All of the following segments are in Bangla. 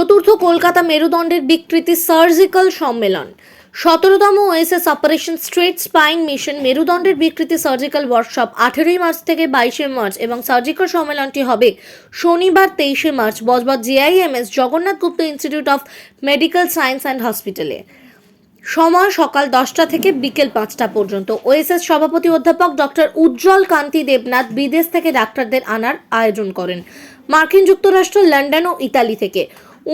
চতুর্থ কলকাতা মেরুদণ্ডের বিকৃতি সার্জিক্যাল সম্মেলন। 17তম OSS operation straight spine mission মেরুদণ্ডের বিকৃতি সার্জিক্যাল ওয়ার্কশপ 18 মার্চ থেকে 22 মার্চ এবং সার্জিক্যাল সম্মেলনটি হবে শনিবার 23 March Budge Budge GIMS Jagannath Gupta institute of medical science and হসপিটালে। সময় সকাল 10টা থেকে বিকেল 5টা পর্যন্ত। ওএসএস সভাপতি অধ্যাপক ডক্টর উজ্জ্বল কান্তি দেবনাথ বিদেশ থেকে ডাক্তারদের আনার আয়োজন করেন মার্কিন যুক্তরাষ্ট্র, লন্ডন ও ইতালি থেকে।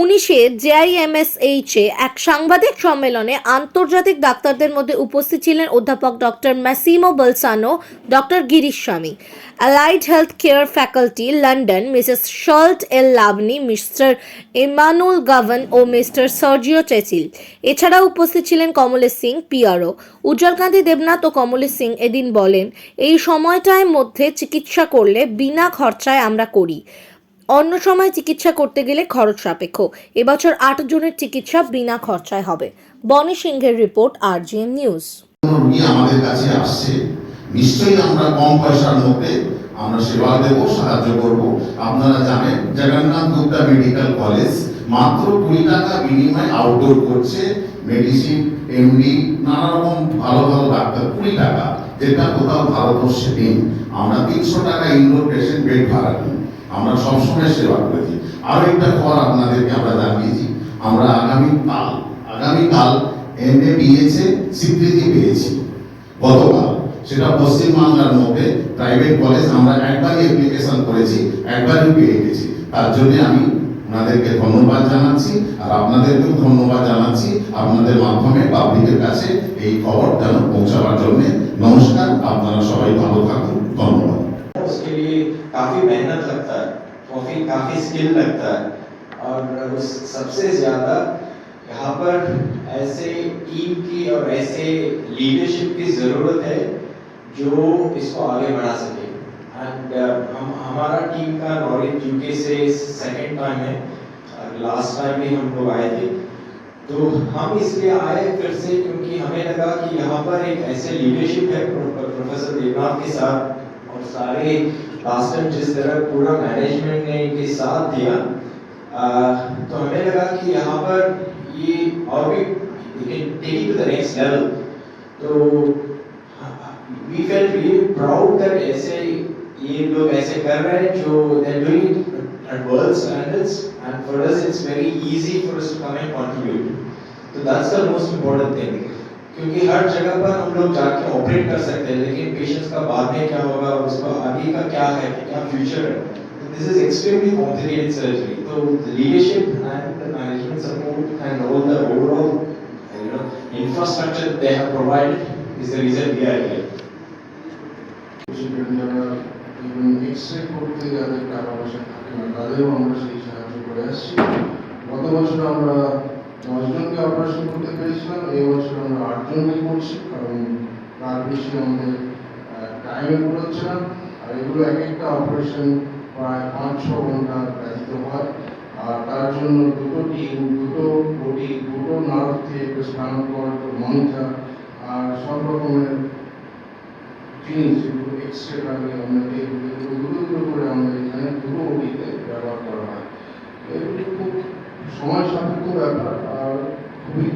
19-এ জেআইএমএসএইচে এক সাংবাদিক সম্মেলনে আন্তর্জাতিক ডাক্তারদের মধ্যে উপস্থিত ছিলেন অধ্যাপক doctor Massimo Balsano, doctor Girish Swami, allied health care faculty London, Mrs শল্ট এল লাবনি, মিস্টার ইমানুল গাভান ও মিস্টার সার্জিও চেচিল। এছাড়াও উপস্থিত ছিলেন কমলেশ সিং, পিআরও। উজ্জ্বলকান্তি দেবনাথ ও কমলেশ সিং এদিন বলেন, এই সময়টার মধ্যে চিকিৎসা করলে বিনা খরচায় আমরা করি, অন্য সময় চিকিৎসা করতে গেলে খরচ সাপেক্ষ। এবছর 8 জনের চিকিৎসা বিনা খরচায় হবে। বনি সিংহের রিপোর্ট, আরজিএম নিউজ। রোগী আমাদের কাছে আসছে, নিশ্চয়ই আমরা কম পয়সার মধ্যে আমরা সেবা দেব, সাহায্য করব। আপনারা জানেন জগন্নাথ গুপ্তা মেডিকেল কলেজ মাত্র 20 টাকা বিনিময়ে আউটডোর করছে, মেডিসিন, এমডি, নানা রকম ভালো ভালো ডাক্তার 20 টাকা, যেটা কোথাও ভারতবর্ষে নেই। আমরা 300 টাকা ইনডোর পেশেন্ট বেড ভাড়া নিই, আমরা সবসময় সেবা করেছি। আরো একটা খবর আপনাদেরকে আমরা জানিয়েছি, আমরা আগামীকাল এমএবিএসে স্বীকৃতি পেয়েছি গতকাল। সেটা পশ্চিমবাংলার মধ্যে প্রাইভেট কলেজ, আমরা একবারই অ্যাপ্লিকেশন করেছি, একবারই পেয়ে গেছি। তার জন্য আমি আপনাদেরকে ধন্যবাদ জানাচ্ছি, আর আপনাদেরকেও ধন্যবাদ জানাচ্ছি আপনাদের মাধ্যমে পাবলিকের কাছে এই খবর যেন পৌঁছাবার জন্য। নমস্কার, আপনারা সবাই ভালো থাকুন। ধন্যবাদ। उसके लिए काफी मेहनत लगता है, काफी स्किल लगता है, और सबसे ज्यादा यहाँ पर ऐसे टीम की और ऐसे लीडरशिप की जरूरत है जो इसको आगे बढ़ा सके। एंड हमारा टीम का नॉलेज यूके से सेकंड टाइम है, लास्ट टाइम भी हम लोग आए थे, तो हम इसलिए आए फिर से क्योंकि हमें लगा कि यहाँ पर एक ऐसे लीडरशिप है प्रोफेसर देवनाथ के साथ, और सारे लास्ट टाइम जिस तरह पूरा मैनेजमेंट ने इनके साथ दिया, तो हमें लगा कि यहाँ पर ये और भी take it to the next level. तो we felt really proud that ऐसे ये लोग ऐसे कर रहे हैं जो they are doing at world standards, and for us it's very easy for us to come and contribute. तो that's the most important thing, क्योंकि हर जगह पर हम लोग जाके ऑपरेट कर सकते हैं, लेकिन पेशेंट्स का बाद में क्या होगा, उसका आगे का क्या है, क्या फ्यूचर है, this is extremely complicated surgery. तो the leadership and the management support and all the overall infrastructure they have provided is the reason we are here. X-ray করতে যাদের টাকা পয়সা থাকে না, তাদেরও আমরা সেই সাহায্য করে আসছি। গত বছর আমরা 10 জনকে অপারেশন করতে পেরেছিলাম, এই বছর আমরা 8 জনকে করছি, কারণ তার বেশি আমাদের টাইমে হচ্ছে না। আর এগুলো এক একটা অপারেশন প্রায় 5-6 ঘন্টা ব্যতীত হয়, আর তার জন্য দুটো টিম, দুটো বডি, দুটো নার্ভ থেকে স্নান করার মনিটর আর সব রকমের জিনিস, যেগুলো এক্সরে লাগে আমরা দুটো করে আমাদের এখানে দুটো বডিতে ব্যবহার করা হয়। এগুলো খুব সময় সাপেক্ষ ব্যাপার আর খুবই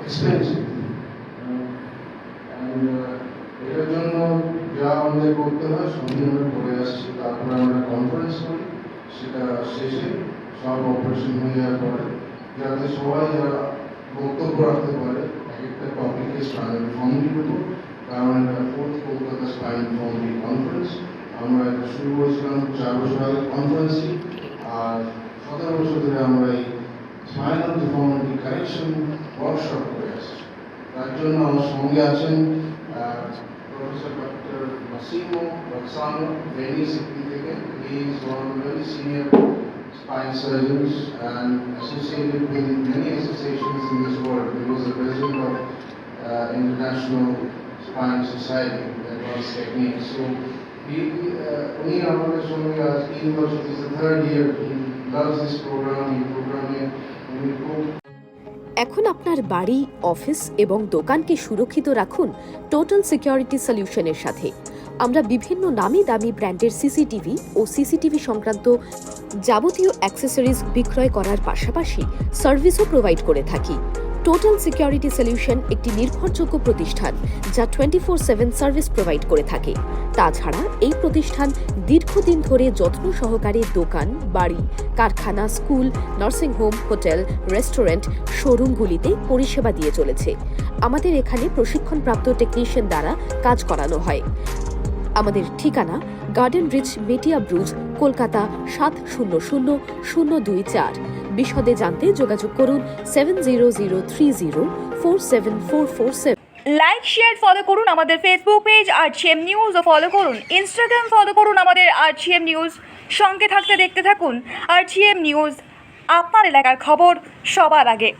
এক্সপেন্সিভ। এটার জন্য যা আমাদের করতে হয় সবই আমরা করে আসছি। তারপরে আমরা কনফারেন্স করি, সেটা শেষে সব অপারেশন হয়ে যাওয়ার পরে যাতে সবাই যারা বক্তব্য রাখতে পারে, এক একটা টপিকে স্পাইনাল ফর্মটি দেবো, কারণ এটা 4th কলকাতা স্পাইন ফর্মটি কনফারেন্স। আমরা এটা শুরু করেছিলাম 4 বছর আগে কনফারেন্সই, আর 17 বছর ধরে আমরা এই স্পাইনাল ডিফর্মিটি কারেকশন ওয়ার্কশপ করে আসছি। তার জন্য আমার সঙ্গে আছেন প্রফেসর ডক্টর মাসিমো বলসানো, ভেনিস থেকে। He is one of the very senior spine surgeons and associated with many associations in this world. He was the president of International Spine Society, Advanced Techniques. So he আমাদের সঙ্গে আজ 3 বছর, is the 3rd year. He loves this program, he programme উনি খুব। এখন আপনার বাড়ি, অফিস এবং দোকানকে সুরক্ষিত রাখুন টোটাল সিকিউরিটি সলিউশনের সাথে। আমরা বিভিন্ন নামি দামি ব্র্যান্ডের সিসিটিভি ও সিসিটিভি সংক্রান্ত যাবতীয় অ্যাক্সেসরিজ বিক্রয় করার পাশাপাশি সার্ভিসও প্রোভাইড করে থাকি। টোটাল সিকিউরিটি সলিউশন একটি নির্ভরযোগ্য প্রতিষ্ঠান যা 24/7 সার্ভিস প্রোভাইড করে থাকে। তাছাড়া এই প্রতিষ্ঠান দীর্ঘদিন ধরে যত্ন সহকারে দোকান, বাড়ি, কারখানা, school, nursing home, hotel, restaurant, শোরুমগুলিতে পরিষেবা দিয়ে চলেছে। আমাদের এখানে প্রশিক্ষণপ্রাপ্ত টেকনিশিয়ান দ্বারা কাজ করানো হয়। আমাদের ঠিকানা গার্ডেন রিচ, মেটিয়া ব্রুজ, কলকাতা 700024। বিশদে জানতে যোগাযোগ করুন 7003047447। লাইক শেয়ার ফলো করুন আমাদের ফেসবুক পেজ আরজিএম নিউজ ও ফলো করুন ইনস্টাগ্রাম ফলো করুন আমাদের আরজিএম নিউজ। সঙ্গে থাকতে দেখতে থাকুন আরজিএম নিউজ, আপনার এলাকার খবর সবার আগে।